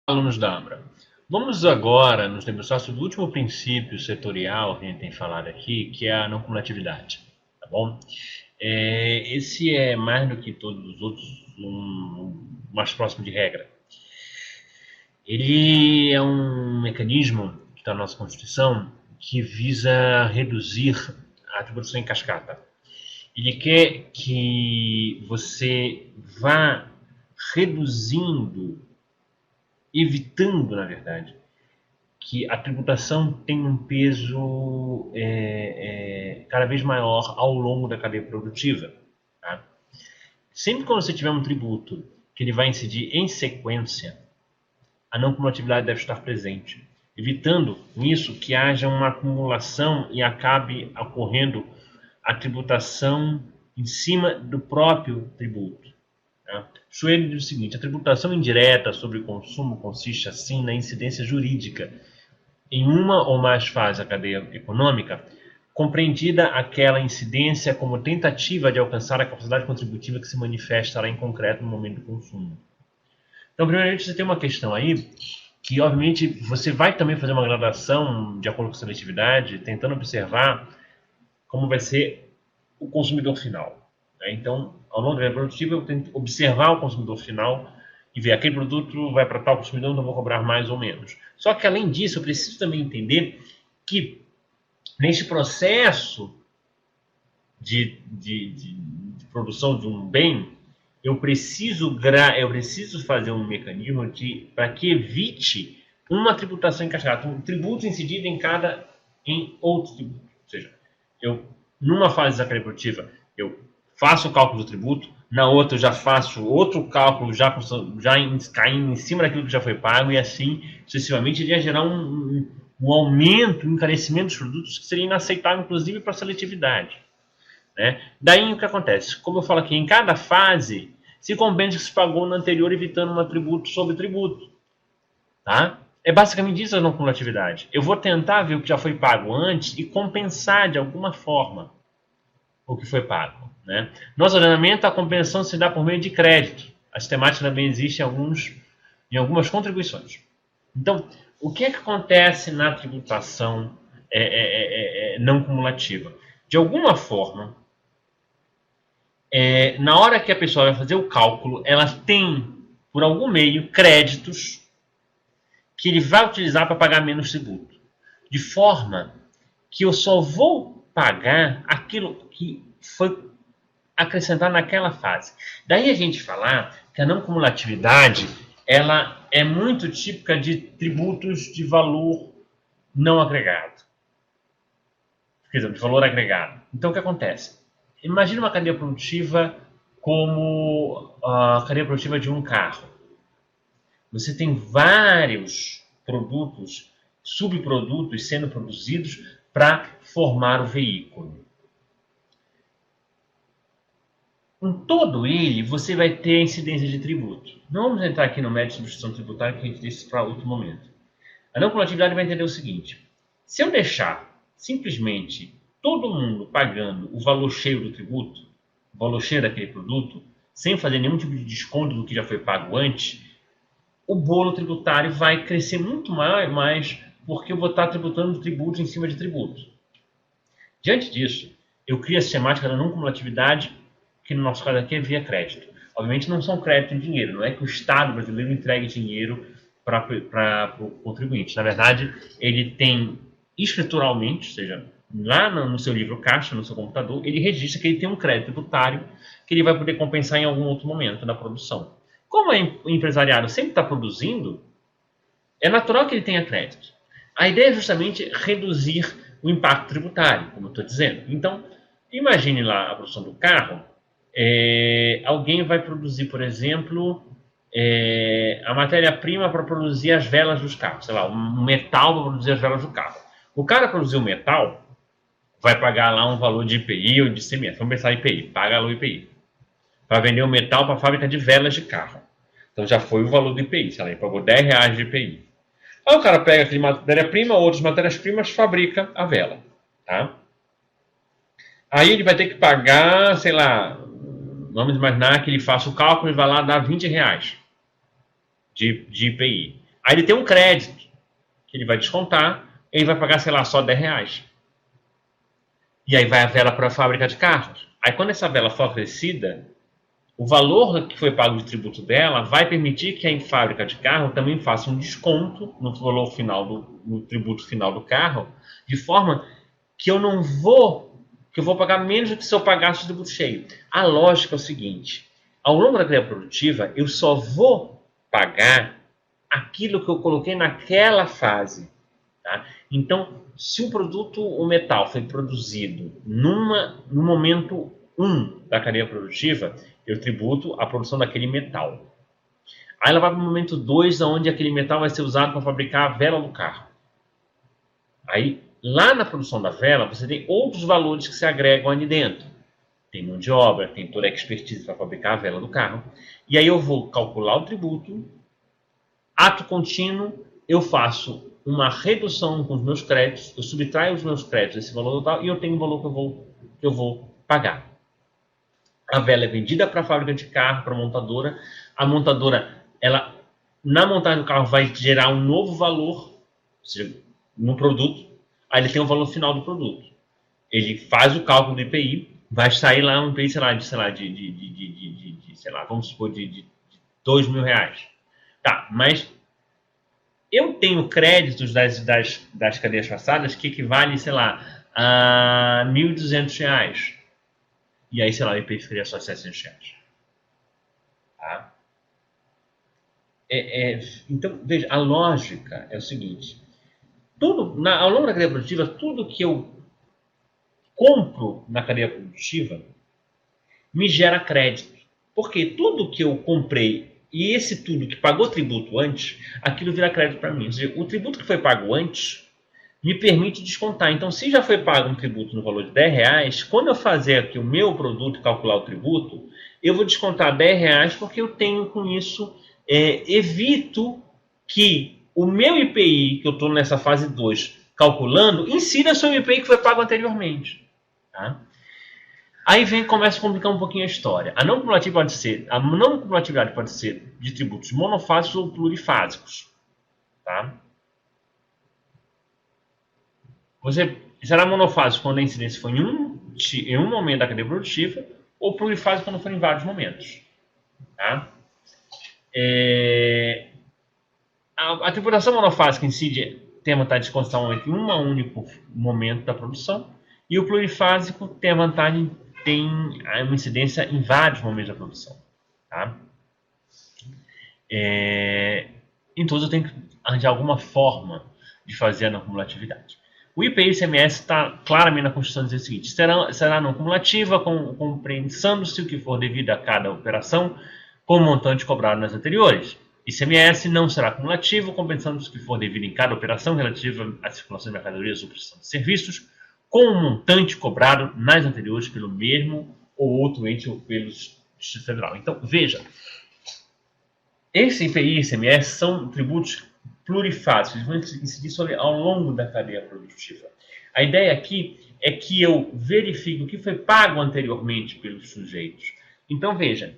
Alunos da Ambra. Vamos agora nos debruçar sobre o último princípio setorial que a gente tem falado aqui, que é a não cumulatividade. Tá bom? Esse é mais do que todos os outros, mais próximo de regra. Ele é um mecanismo que está na nossa Constituição que visa reduzir a tributação em cascata. Ele quer que você vá reduzindo, evitando, na verdade, que a tributação tenha um peso cada vez maior ao longo da cadeia produtiva. Tá? Sempre que você tiver um tributo que ele vai incidir em sequência, a não cumulatividade deve estar presente, evitando isso que haja uma acumulação e acabe ocorrendo a tributação em cima do próprio tributo. Tá? Schroeder diz o seguinte: a tributação indireta sobre o consumo consiste, assim, na incidência jurídica em uma ou mais fases da cadeia econômica, compreendida aquela incidência como tentativa de alcançar a capacidade contributiva que se manifestará em concreto no momento do consumo. Então, primeiramente, você tem uma questão aí que, obviamente, você vai também fazer uma gradação de acordo com a seletividade, tentando observar como vai ser o consumidor final. Né? Então, ao longo da cadeia produtiva, eu tento observar o consumidor final e ver aquele produto vai para tal consumidor, então eu vou cobrar mais ou menos. Só que, além disso, eu preciso também entender que, neste processo de produção de um bem, eu preciso fazer um mecanismo para que evite uma tributação em cascata, um tributo incidido em outro tributo. Ou seja, numa fase da cadeia produtiva, eu faço o cálculo do tributo, na outra eu já faço outro cálculo, já caindo em cima daquilo que já foi pago, e assim, sucessivamente, iria gerar um aumento, um encarecimento dos produtos que seria inaceitável, inclusive, para a seletividade. Né? Daí o que acontece? Como eu falo aqui, em cada fase se compensa que se pagou no anterior, evitando um tributo sobre tributo. Tá? É basicamente isso a não cumulatividade. Eu vou tentar ver o que já foi pago antes e compensar de alguma forma o que foi pago. Né? Nosso ordenamento, a compensação se dá por meio de crédito. A sistemática também existe em algumas contribuições. Então, o que é que acontece na tributação não cumulativa? De alguma forma, na hora que a pessoa vai fazer o cálculo, ela tem, por algum meio, créditos que ele vai utilizar para pagar menos tributo. De forma que eu só vou pagar aquilo que foi acrescentado naquela fase. Daí a gente falar que a não cumulatividade ela é muito típica de tributos de valor não agregado. Quer dizer, de valor agregado. Então o que acontece? Imagina uma cadeia produtiva como a cadeia produtiva de um carro. Você tem vários produtos, subprodutos sendo produzidos para formar o veículo. Em todo ele, você vai ter a incidência de tributo. Não vamos entrar aqui no método de substituição tributária, que a gente deixa para outro momento. A não cumulatividade vai entender o seguinte: se eu deixar simplesmente todo mundo pagando o valor cheio do tributo, o valor cheio daquele produto, sem fazer nenhum tipo de desconto do que já foi pago antes, o bolo tributário vai crescer muito mais porque eu vou estar tributando tributo em cima de tributo. Diante disso, eu crio a sistemática da não cumulatividade, que no nosso caso aqui é via crédito. Obviamente não são crédito em dinheiro, não é que o Estado brasileiro entregue dinheiro para o contribuinte. Na verdade, ele tem escrituralmente, ou seja, lá no seu livro caixa, no seu computador, ele registra que ele tem um crédito tributário que ele vai poder compensar em algum outro momento da produção. Como o empresariado sempre está produzindo, é natural que ele tenha crédito. A ideia é justamente reduzir o impacto tributário, como eu estou dizendo. Então, imagine lá a produção do carro. Alguém vai produzir, por exemplo, a matéria-prima para produzir as velas dos carros. Sei lá, um metal para produzir as velas do carro. O cara produziu o metal, vai pagar lá um valor de IPI ou de ICMS. Vamos pensar em IPI, paga lá o IPI. Para vender o metal para a fábrica de velas de carro. Então já foi o valor do IPI, sei lá, ele pagou R$10 de IPI. Aí o cara pega aquele matéria-prima, outras matérias-primas, fabrica a vela. Tá? Aí ele vai ter que pagar, sei lá, vamos imaginar que ele faça o cálculo e vai lá dar R$20 de IPI. Aí ele tem um crédito, que ele vai descontar, ele vai pagar, sei lá, só R$10. E aí vai a vela para a fábrica de carros. Aí quando essa vela for oferecida, o valor que foi pago de tributo dela vai permitir que a fábrica de carro também faça um desconto no valor final no tributo final do carro, de forma que eu vou pagar menos do que se eu pagasse o tributo cheio. A lógica é o seguinte: ao longo da cadeia produtiva, eu só vou pagar aquilo que eu coloquei naquela fase. Tá? Então, se o metal foi produzido no momento 1 da cadeia produtiva, eu tributo a produção daquele metal. Aí ela vai para o momento 2, onde aquele metal vai ser usado para fabricar a vela do carro. Aí, lá na produção da vela, você tem outros valores que se agregam ali dentro. Tem mão de obra, tem toda a expertise para fabricar a vela do carro. E aí eu vou calcular o tributo. Ato contínuo, eu faço uma redução com os meus créditos, eu subtraio os meus créditos desse valor total e eu tenho um valor que eu vou pagar. A vela é vendida para a fábrica de carro, para a montadora. A montadora, ela, na montagem do carro, vai gerar um novo valor, ou seja, no produto. Aí ele tem o valor final do produto. Ele faz o cálculo do IPI, vai sair lá um IPI, sei lá, vamos supor, de R$2.000. Tá, mas eu tenho créditos das cadeias passadas que equivalem, sei lá, a R$1.200. E aí, sei lá, o IPI ficaria só R$700. Tá? Então, veja, a lógica é o seguinte: ao longo da cadeia produtiva, tudo que eu compro na cadeia produtiva me gera crédito. Porque tudo que eu comprei e esse tudo que pagou tributo antes, aquilo vira crédito para mim. Ou seja, o tributo que foi pago antes me permite descontar. Então, se já foi pago um tributo no valor de R$10, quando eu fazer aqui o meu produto e calcular o tributo, eu vou descontar R$10 porque eu tenho com isso, evito que o meu IPI, que eu estou nessa fase 2, calculando, incida sobre o IPI que foi pago anteriormente. Tá? Aí começa a complicar um pouquinho a história. A não cumulatividade pode ser de tributos monofásicos ou plurifásicos. Tá? Você será monofásico quando a incidência for em um momento da cadeia produtiva, ou plurifásico quando for em vários momentos. Tá? A tributação monofásica incide, tem a vantagem de constar em um único momento da produção, e o plurifásico tem a vantagem tem uma incidência em vários momentos da produção. Tá? Então eu tenho que arranjar alguma forma de fazer a não cumulatividade. O IPI e o ICMS está claramente na Constituição dizendo o seguinte: será não cumulativa, compensando-se o que for devido a cada operação com o montante cobrado nas anteriores. ICMS não será cumulativo, compensando-se o que for devido em cada operação relativa à circulação de mercadorias ou prestação de serviços com o montante cobrado nas anteriores pelo mesmo ou outro ente ou pelo Distrito Federal. Então, veja, esse IPI e ICMS são tributos plurifásicos, eles vão incidir ao longo da cadeia produtiva. A ideia aqui é que eu verifique o que foi pago anteriormente pelos sujeitos. Então, veja,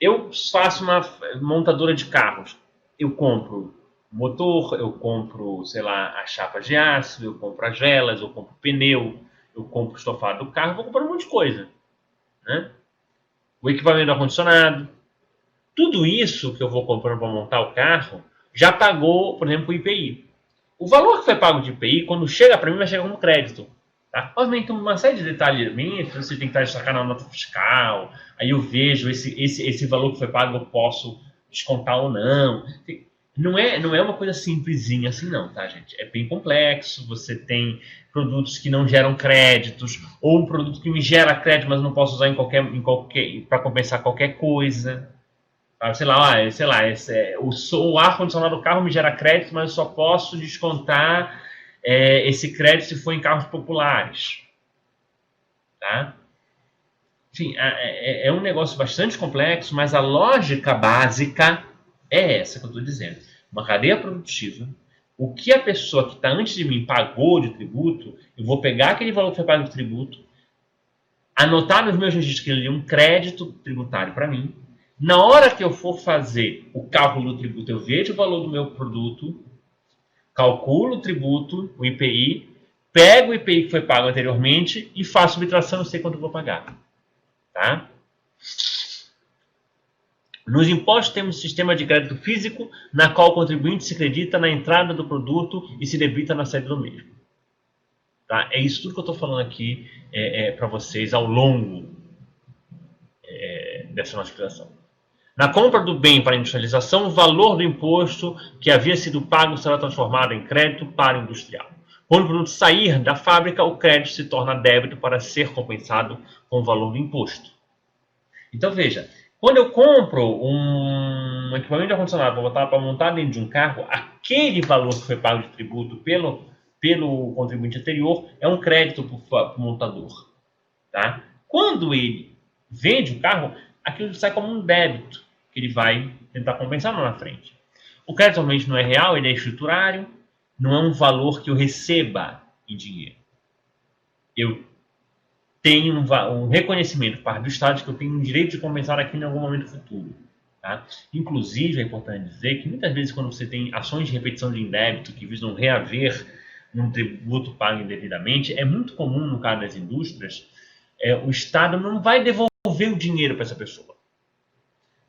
eu faço uma montadora de carros, eu compro motor, eu compro, sei lá, as chapas de aço, eu compro as velas, eu compro pneu, eu compro o estofado do carro, vou comprar um monte de coisa. Né? O equipamento do ar-condicionado. Tudo isso que eu vou comprando para montar o carro, já pagou, por exemplo, o IPI. O valor que foi pago de IPI, quando chega para mim, vai chegar como crédito. Tá? Obviamente, tem uma série de detalhamentos, você tem que estar destacando na nota fiscal, aí eu vejo esse valor que foi pago, eu posso descontar ou não. Não é uma coisa simplesinha assim não, tá, gente? É bem complexo, você tem produtos que não geram créditos, ou um produto que me gera crédito, mas não posso usar para compensar qualquer coisa. Sei lá, o ar-condicionado do carro me gera crédito, mas eu só posso descontar esse crédito se for em carros populares. Tá? Enfim, é um negócio bastante complexo, mas a lógica básica é essa que eu estou dizendo. Uma cadeia produtiva, o que a pessoa que está antes de mim pagou de tributo, eu vou pegar aquele valor que foi pago de tributo, anotar nos meus registros que ele é um crédito tributário para mim, Na hora que eu for fazer o cálculo do tributo, eu vejo o valor do meu produto, calculo o tributo, o IPI, pego o IPI que foi pago anteriormente e faço subtração, eu sei quanto eu vou pagar. Tá? Nos impostos temos um sistema de crédito físico, na qual o contribuinte se acredita na entrada do produto e se debita na saída do mesmo. Tá? É isso tudo que eu estou falando aqui para vocês ao longo dessa nossa explicação. Na compra do bem para industrialização, o valor do imposto que havia sido pago será transformado em crédito para o industrial. Quando o produto sair da fábrica, o crédito se torna débito para ser compensado com o valor do imposto. Então veja, quando eu compro um equipamento de ar-condicionado para botar para montar dentro de um carro, aquele valor que foi pago de tributo pelo contribuinte anterior é um crédito para o montador. Tá? Quando ele vende o carro, aquilo sai como um débito que ele vai tentar compensar lá na frente. O crédito realmente não é real, ele é estruturário, não é um valor que eu receba em dinheiro. Eu tenho um reconhecimento por parte do Estado de que eu tenho um direito de compensar aquilo em algum momento futuro. Tá? Inclusive, é importante dizer que muitas vezes quando você tem ações de repetição de indébito que visam reaver um tributo pago indevidamente, é muito comum no caso das indústrias, o Estado não vai devolver o dinheiro para essa pessoa.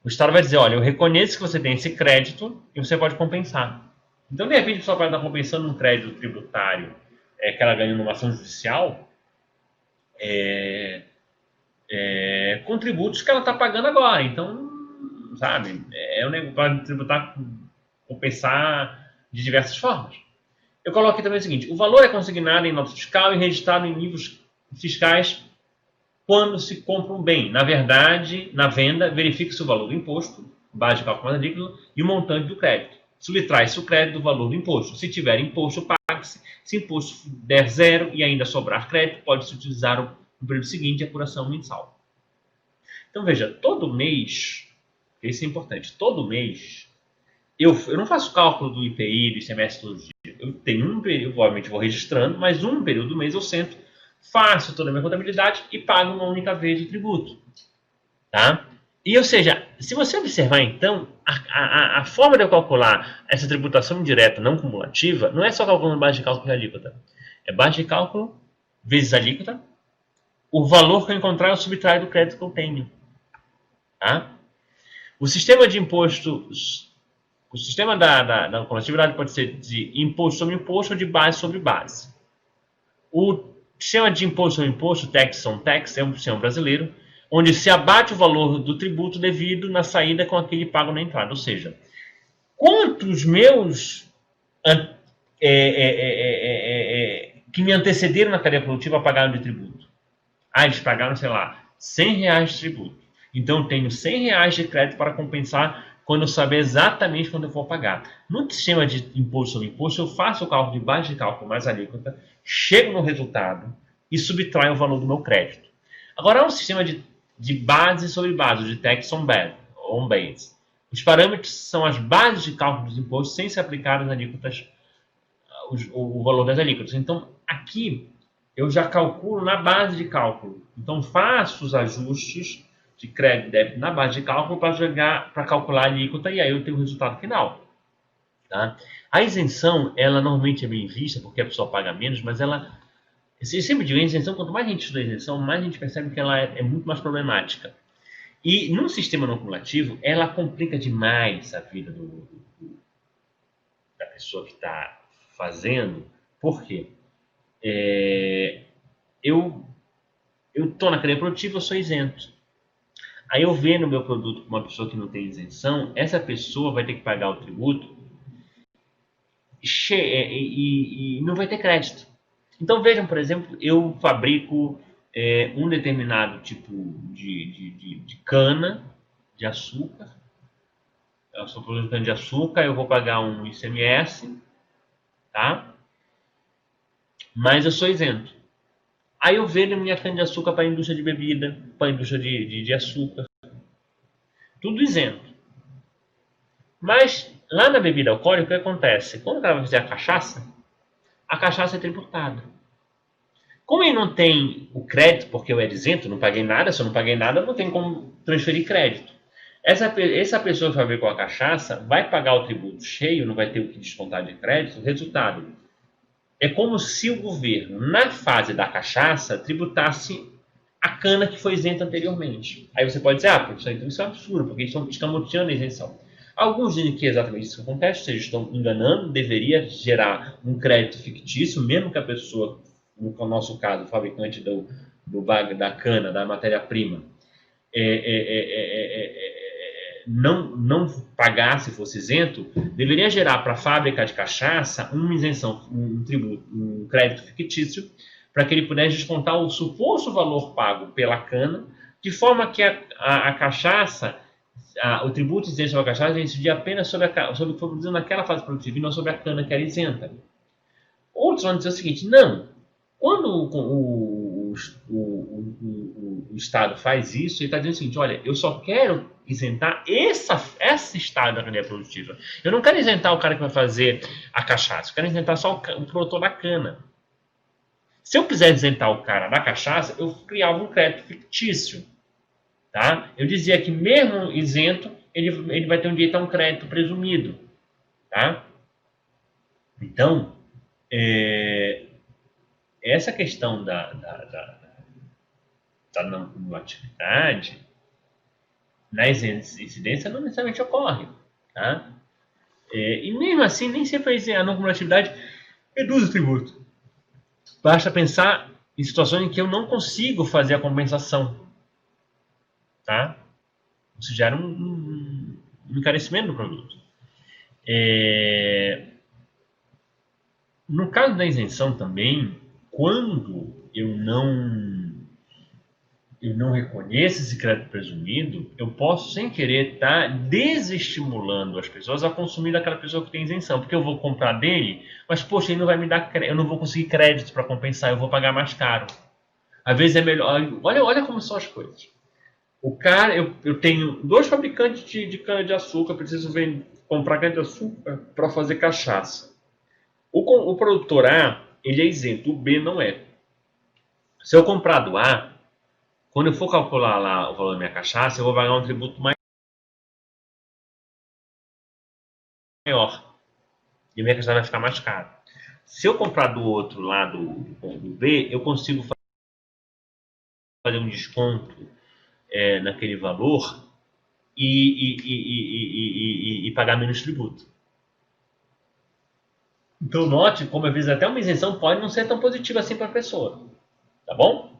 O Estado vai dizer, olha, eu reconheço que você tem esse crédito e você pode compensar. Então, de repente, a pessoa pode estar compensando um crédito tributário que ela ganhou numa ação judicial com tributos que ela está pagando agora. Então, sabe, é um negócio para tributar, compensar de diversas formas. Eu coloquei também o seguinte, o valor é consignado em nota fiscal e registrado em livros fiscais quando se compra um bem. Na verdade, na venda, verifica-se o valor do imposto, base de cálculo mais agrícola, e o montante do crédito. Subtrai-se o crédito do valor do imposto. Se tiver imposto, paga-se. Se imposto der zero e ainda sobrar crédito, pode-se utilizar no período seguinte a apuração mensal. Então, veja, todo mês, isso é importante, todo mês, eu não faço cálculo do IPI, do ICMS todo dia. Eu tenho um período, obviamente vou registrando, mas um período do mês eu sento, faço toda a minha contabilidade e pago uma única vez de tributo. Tá? E, ou seja, se você observar então, a forma de eu calcular essa tributação indireta não cumulativa não é só calculando base de cálculo e alíquota. É base de cálculo vezes alíquota, o valor que eu encontrar é o subtraio do crédito que eu tenho. Tá? O sistema de impostos, o sistema da cumulatividade pode ser de imposto sobre imposto ou de base sobre base. O sistema de imposto sobre imposto, tax on tax, é um sistema brasileiro, onde se abate o valor do tributo devido na saída com aquele pago na entrada. Ou seja, quantos meus que me antecederam na cadeia produtiva pagaram de tributo? Eles pagaram, sei lá, R$100 de tributo. Então eu tenho R$100 de crédito para compensar quando eu saber exatamente quando eu vou pagar. No sistema de imposto sobre imposto, eu faço o cálculo de base de cálculo mais alíquota, chego no resultado e subtraio o valor do meu crédito. Agora há um sistema de base sobre base, de tax on base. Os parâmetros são as bases de cálculo dos impostos sem se aplicar as alíquotas, o valor das alíquotas. Então, aqui eu já calculo na base de cálculo. Então, faço os ajustes de crédito e débito na base de cálculo para calcular a alíquota e aí eu tenho o resultado final. Tá? A isenção, ela normalmente é bem vista porque a pessoa paga menos, mas ela... Eu sempre digo, a isenção, quanto mais a gente estuda a isenção, mais a gente percebe que ela é muito mais problemática. E num sistema não cumulativo, ela complica demais a vida da pessoa que está fazendo. Por quê? Eu estou na cadeia produtiva, eu sou isento. Aí eu vendo o meu produto com uma pessoa que não tem isenção, essa pessoa vai ter que pagar o tributo e não vai ter crédito. Então vejam, por exemplo, eu fabrico um determinado tipo de cana de açúcar. Eu sou produtor de cana de açúcar, eu vou pagar um ICMS, tá? Mas eu sou isento. Aí eu vendo minha cana de açúcar para a indústria de bebida, para a indústria de açúcar. Tudo isento. Mas lá na bebida alcoólica, o que acontece? Quando o cara vai fazer a cachaça é tributada. Como ele não tem o crédito, porque eu era isento, não paguei nada, se eu não paguei nada, não tem como transferir crédito. Essa pessoa que fabricou a cachaça vai pagar o tributo cheio, não vai ter o que descontar de crédito. Resultado, é como se o governo, na fase da cachaça, tributasse a cana que foi isenta anteriormente. Aí você pode dizer, professor, então isso é um absurdo, porque estão tirando a isenção. Alguns dizem que é exatamente isso que acontece, ou seja, estão enganando, deveria gerar um crédito fictício, mesmo que a pessoa, no nosso caso, o fabricante da cana, da matéria-prima, não pagar se fosse isento, deveria gerar para a fábrica de cachaça uma isenção, um tributo, um crédito fictício, para que ele pudesse descontar o suposto valor pago pela cana, de forma que a cachaça, o tributo isento sobre a cachaça incidia apenas sobre o que foi produzido naquela fase produtiva e não sobre a cana que era isenta. Outros vão dizer o seguinte, não, quando o Estado faz isso, ele está dizendo o seguinte, olha, eu só quero isentar esse estado da cadeia produtiva. Eu não quero isentar o cara que vai fazer a cachaça, eu quero isentar só o produtor da cana. Se eu quiser isentar o cara da cachaça, eu criava um crédito fictício. Tá? Eu dizia que mesmo isento, ele vai ter um direito a um crédito presumido. Tá? Então, essa questão da não cumulatividade na incidência não necessariamente ocorre. Tá? E mesmo assim, nem sempre a não cumulatividade reduz o tributo. Basta pensar em situações em que eu não consigo fazer a compensação. Tá? Isso gera um encarecimento do produto. No caso da isenção também, quando eu não reconheço esse crédito presumido, eu posso, sem querer, estar desestimulando as pessoas a consumir daquela pessoa que tem isenção, porque eu vou comprar dele, mas, poxa, ele não vai me dar crédito, eu não vou conseguir crédito para compensar, eu vou pagar mais caro. Às vezes é melhor... Olha como são as coisas. O cara, eu tenho 2 fabricantes de cana-de-açúcar, preciso comprar cana-de-açúcar para fazer cachaça. O produtor A, ele é isento, o B não é. Se eu comprar do A, quando eu for calcular lá o valor da minha cachaça, eu vou pagar um tributo maior. E a minha cachaça vai ficar mais cara. Se eu comprar do outro lado do B, eu consigo fazer um desconto naquele valor e pagar menos tributo. Então note como às vezes até uma isenção pode não ser tão positiva assim para a pessoa. Tá bom?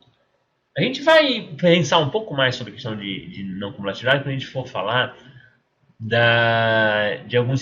A gente vai pensar um pouco mais sobre a questão de não cumulatividade quando a gente for falar de alguns